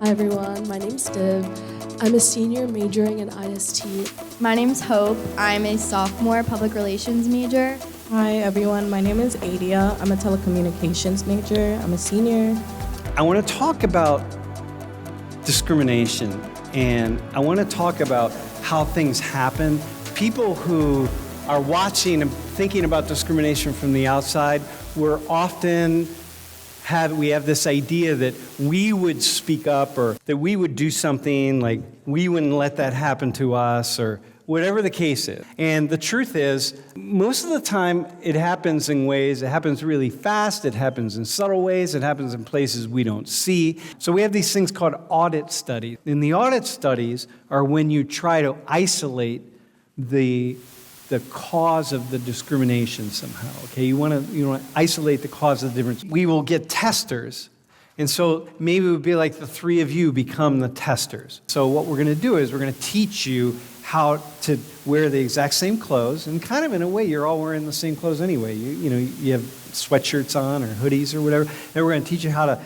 Hi everyone, my name's Div. I'm a senior majoring in IST. My name's Hope. I'm a sophomore public relations major. Hi everyone, my name is Adia. I'm a telecommunications major. I'm a senior. I want to talk about discrimination, and I want to talk about how things happen. People who are watching and thinking about discrimination from the outside, we have this idea that we would speak up or that we would do something, like we wouldn't let that happen to us, or whatever the case is. And the truth is, most of the time it happens in ways, it happens really fast, it happens in subtle ways, it happens in places we don't see. So we have these things called audit studies. And the audit studies are when you try to isolate the cause of the discrimination somehow, okay? You want to isolate the cause of the difference. We will get testers, and so maybe it would be like the three of you become the testers. So what we're going to do is we're going to teach you how to wear the exact same clothes, and kind of in a way you're all wearing the same clothes anyway. You have sweatshirts on or hoodies or whatever, and we're going to teach you how to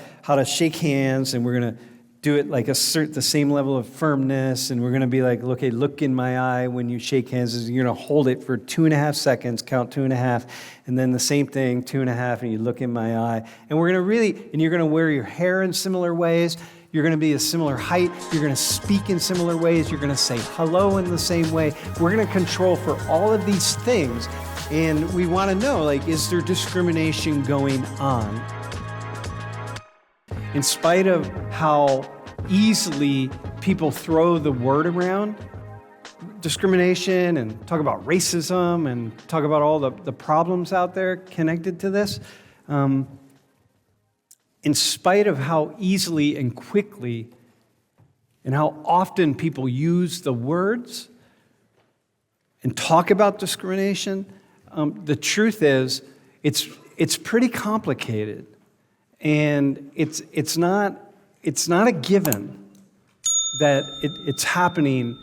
shake hands, and we're going to do it like the same level of firmness, and we're going to be like, okay, look in my eye when you shake hands. You're going to hold it for 2.5 seconds, count 2.5, and then the same thing, 2.5, and you look in my eye. And we're going to and you're going to wear your hair in similar ways. You're going to be a similar height. You're going to speak in similar ways. You're going to say hello in the same way. We're going to control for all of these things, and we want to know, like, is there discrimination going on? In spite of how easily people throw the word around, discrimination, and talk about racism, and talk about all the problems out there connected to this, in spite of how easily and quickly and how often people use the words and talk about discrimination, the truth is it's pretty complicated. And it's not a given that it's happening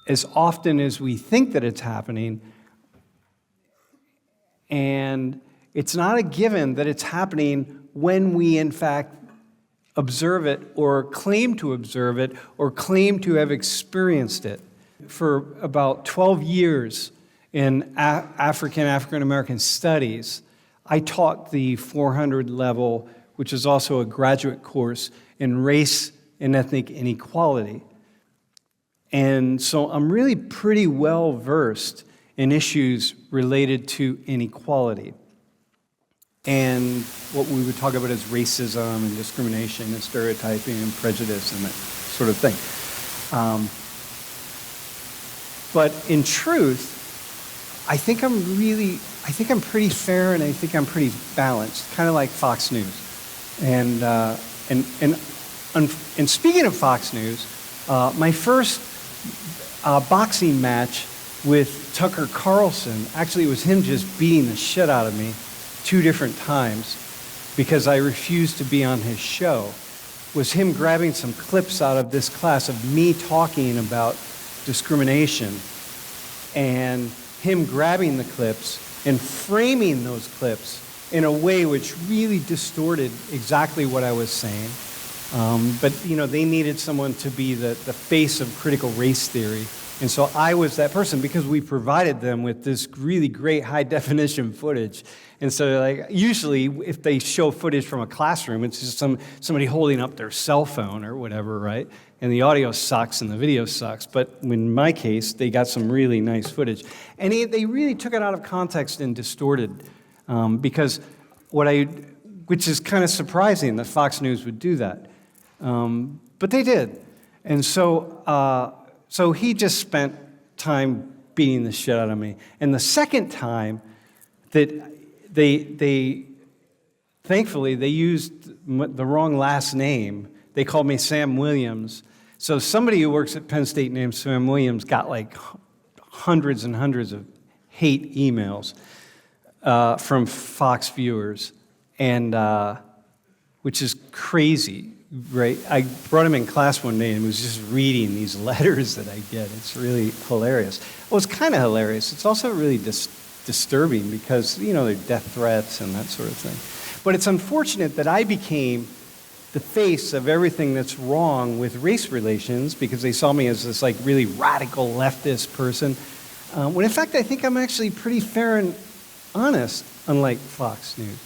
as often as we think that it's happening. And it's not a given that it's happening when we, in fact, observe it or claim to observe it or claim to have experienced it. For about 12 years in African American studies, I taught the 400 level, which is also a graduate course in race and ethnic inequality. And so I'm really pretty well versed in issues related to inequality and what we would talk about as racism and discrimination and stereotyping and prejudice and that sort of thing. But in truth, I think I'm pretty fair, and I think I'm pretty balanced, kind of like Fox News. And speaking of Fox News, my first boxing match with Tucker Carlson, actually it was him just beating the shit out of me 2 different times because I refused to be on his show, was him grabbing some clips out of this class of me talking about discrimination, and him grabbing the clips and framing those clips in a way which really distorted exactly what I was saying. But they needed someone to be the face of critical race theory. And so I was that person because we provided them with this really great high-definition footage. And so, like, usually if they show footage from a classroom, it's just somebody holding up their cell phone or whatever, right? And the audio sucks and the video sucks. But in my case, they got some really nice footage. And they really took it out of context and distorted because which is kind of surprising that Fox News would do that. But they did. And so he just spent time beating the shit out of me. And the second time that thankfully they used the wrong last name. They called me Sam Williams. So somebody who works at Penn State named Sam Williams got like hundreds and hundreds of hate emails from Fox viewers, and which is crazy, right? I brought him in class one day and was just reading these letters that I get. It's really hilarious. Well, it's kind of hilarious. It's also really disturbing because, they're death threats and that sort of thing. But it's unfortunate that I became the face of everything that's wrong with race relations because they saw me as this like really radical leftist person, when in fact I think I'm actually pretty fair and honest, unlike Fox News.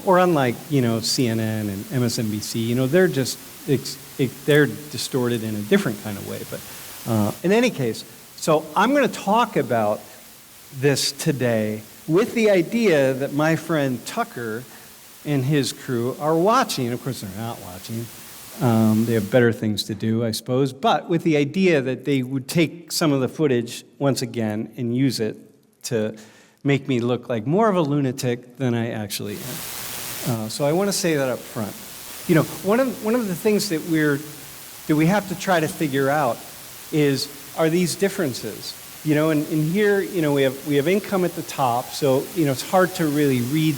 Or unlike, CNN and MSNBC, they're just, they're distorted in a different kind of way. But in any case, so I'm going to talk about this today with the idea that my friend Tucker and his crew are watching. Of course, they're not watching. They have better things to do, I suppose. But with the idea that they would take some of the footage once again and use it to make me look like more of a lunatic than I actually am. So I want to say that up front. One of the things that we have to try to figure out are these differences. And here, we have income at the top, so it's hard to really read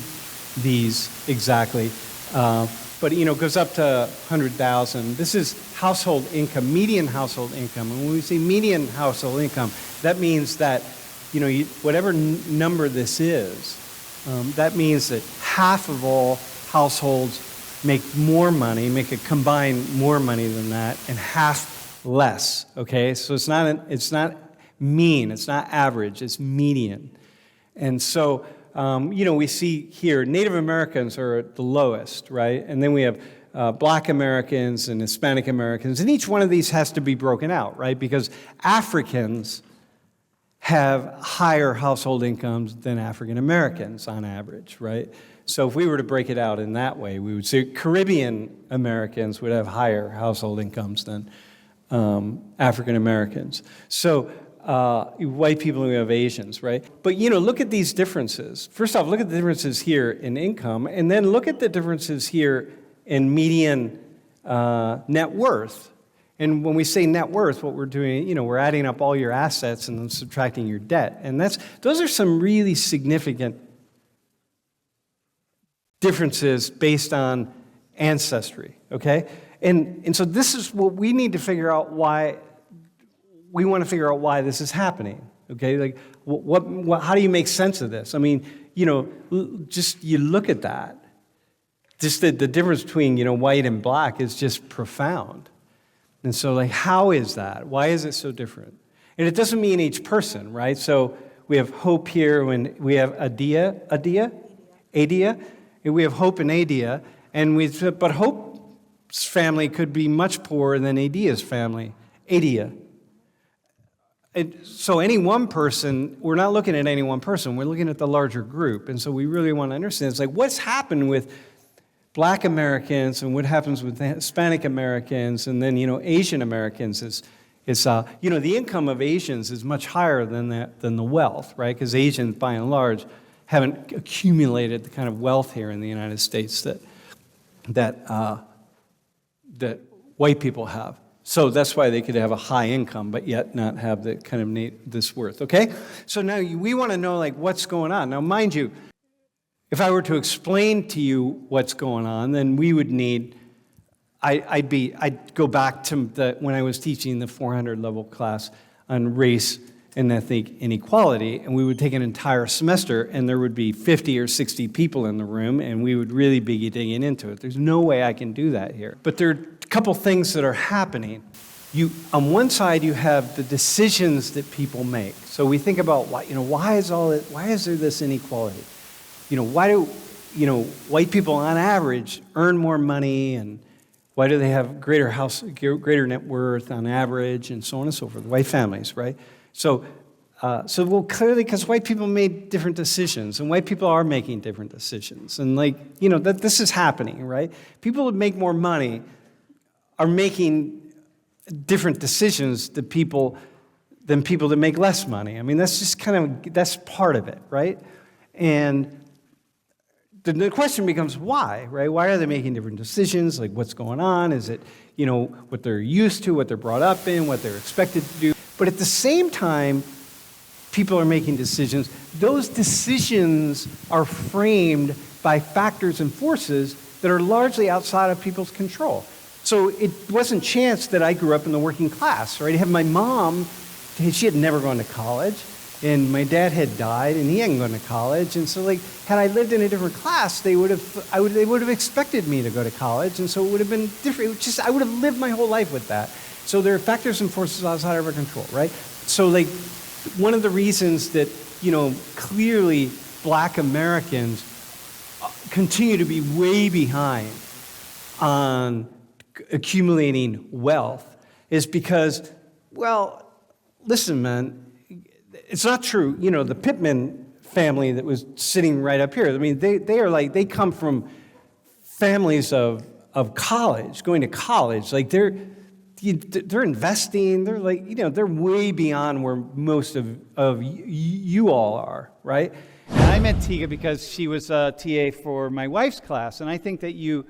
these exactly. But it goes up to 100,000. This is household income, median household income. And when we say median household income, that means that whatever number this is, that means that half of all households make a combined more money than that, and half less. Okay, so it's not mean, it's not average, it's median. And so we see here Native Americans are at the lowest, right? And then we have Black Americans and Hispanic Americans, and each one of these has to be broken out, right? Because Africans have higher household incomes than African Americans on average, right? So if we were to break it out in that way, we would say Caribbean Americans would have higher household incomes than African Americans. So white people, we have Asians, right? But look at these differences. First off, look at the differences here in income, and then look at the differences here in median net worth. And when we say net worth, what we're doing, we're adding up all your assets and then subtracting your debt. And those are some really significant differences based on ancestry, okay? And so this is what we need to figure out why this is happening, okay? Like, how do you make sense of this? I mean, just you look at that. Just the difference between, white and black is just profound. And so, how is that? Why is it so different? And it doesn't mean each person, right? So we have Hope here, when we have Adia, and we have Hope and Adia, but Hope's family could be much poorer than Adia's family, Adia. So any one person, we're not looking at any one person, we're looking at the larger group. And so we really want to understand, it's what's happened with Black Americans and what happens with Hispanic Americans and then, Asian Americans is the income of Asians is much higher than the wealth, right? Because Asians, by and large, haven't accumulated the kind of wealth here in the United States that white people have. So that's why they could have a high income, but yet not have the kind of this worth, okay? So now we want to know, what's going on. Now, mind you, if I were to explain to you what's going on, then we would need, I'd go back to when I was teaching the 400 level class on race and ethnic inequality, and we would take an entire semester, and there would be 50 or 60 people in the room, and we would really be digging into it. There's no way I can do that here. But there are a couple things that are happening. On one side, you have the decisions that people make. So we think about why is there this inequality? Why do, white people on average earn more money, and why do they have greater net worth on average, and so on and so forth, white families, right? So clearly, because white people made different decisions, and white people are making different decisions, and that this is happening, right? People that make more money are making different decisions than people that make less money. I mean, that's just that's part of it, right? And the question becomes why, right? Why are they making different decisions? What's going on? Is it, what they're used to, what they're brought up in, what they're expected to do? But at the same time, people are making decisions. Those decisions are framed by factors and forces that are largely outside of people's control. So it wasn't chance that I grew up in the working class, right? I have my mom, she had never gone to college. And my dad had died, and he hadn't gone to college. And so, like, had I lived in a different class, they would have expected me to go to college, and so it would have been different. It was just I would have lived my whole life with that. So there are factors and forces outside of our control, right? So, like, one of the reasons that clearly Black Americans continue to be way behind on accumulating wealth is because, well, listen, man. It's not true. The Pittman family that was sitting right up here, I mean, they come from families of college, going to college. Like, they're investing. They're like, they're way beyond where most of you all are, right? And I met Tiga because she was a TA for my wife's class, and I think you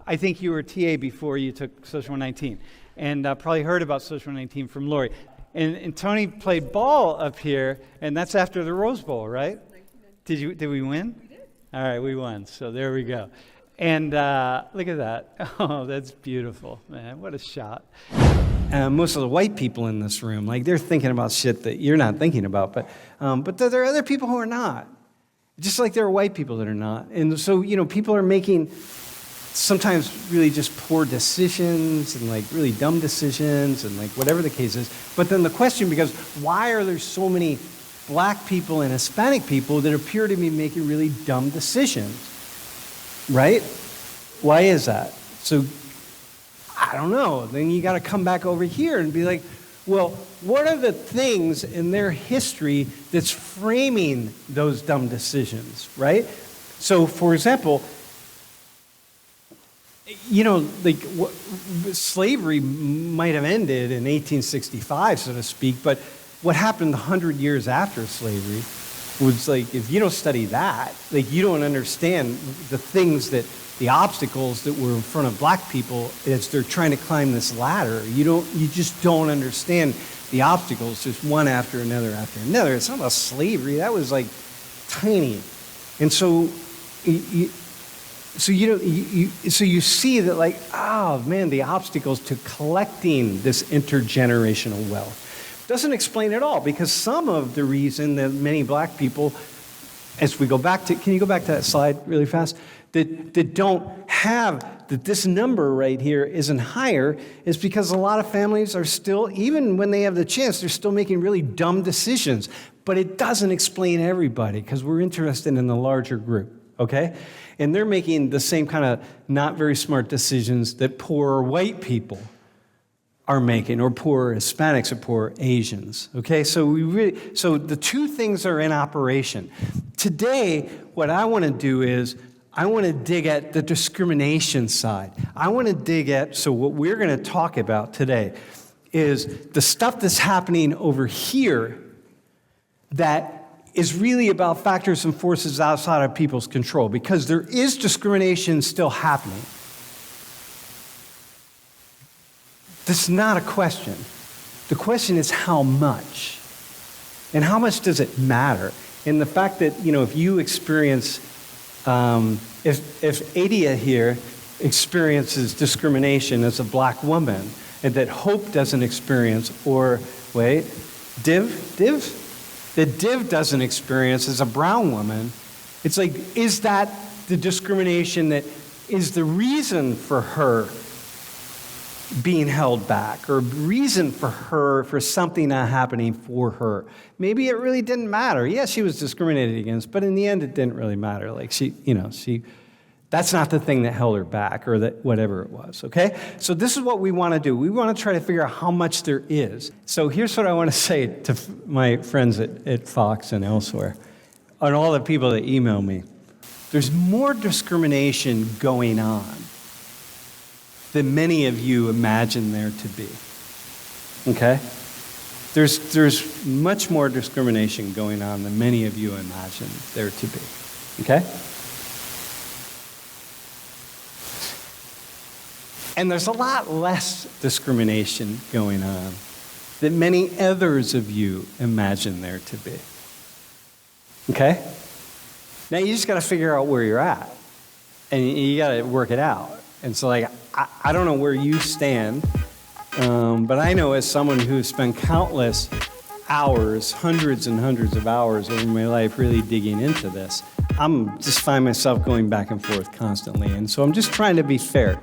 were TA before you took Social 119, and probably heard about Social 119 from Lori. And Tony played ball up here, and that's after the Rose Bowl, right? Did we win? We did. All right, we won. So there we go. And look at that. Oh, that's beautiful, man. What a shot. Most of the white people in this room, like, they're thinking about shit that you're not thinking about, but there are other people who are not. Just like there are white people that are not. And so, people are making sometimes really just poor decisions and like really dumb decisions and like whatever the case is. But then the question becomes, why are there so many Black people and Hispanic people that appear to be making really dumb decisions? Right? Why is that? So, I don't know. Then you got to come back over here and be like, well, what are the things in their history that's framing those dumb decisions, right? So, for example, slavery might have ended in 1865, so to speak, but what happened 100 years after slavery was like, if you don't study that, like, you don't understand the obstacles that were in front of Black people as they're trying to climb this ladder. You just don't understand the obstacles, just one after another after another. It's not about slavery. That was like tiny. And so So you see that, like, oh man, the obstacles to collecting this intergenerational wealth doesn't explain it all, because some of the reason that many Black people, as we go back to, can you go back to that slide really fast, that don't have, that this number right here isn't higher, is because a lot of families are still, even when they have the chance, they're still making really dumb decisions. But it doesn't explain everybody, because we're interested in the larger group, okay? And they're making the same kind of not very smart decisions that poor white people are making, or poor Hispanics or poor Asians. Okay, so the two things are in operation. Today, what I want to do is I want to dig at the discrimination side. I want to dig at, so what we're going to talk about today is the stuff that's happening over here that is really about factors and forces outside of people's control, because there is discrimination still happening. This is not a question. The question is how much? And how much does it matter? And the fact that, if you experience, if Adia here experiences discrimination as a Black woman, and that Hope doesn't experience, or, wait, that Div doesn't experience as a brown woman, it's like, is that the discrimination that is the reason for her being held back, or reason for her, for something not happening for her? Maybe it really didn't matter. Yes, she was discriminated against, but in the end, it didn't really matter. Like, that's not the thing that held her back, or that whatever it was, okay? So this is what we want to do. We want to try to figure out how much there is. So here's what I want to say to my friends at Fox and elsewhere, and all the people that email me. There's more discrimination going on than many of you imagine there to be, okay? There's much more discrimination going on than many of you imagine there to be, okay? And there's a lot less discrimination going on than many others of you imagine there to be. Okay? Now you just got to figure out where you're at. And you got to work it out. And so, like, I don't know where you stand, but I know, as someone who's spent countless hours, hundreds and hundreds of hours over my life really digging into this. I'm just find myself going back and forth constantly. And so I'm just trying to be fair.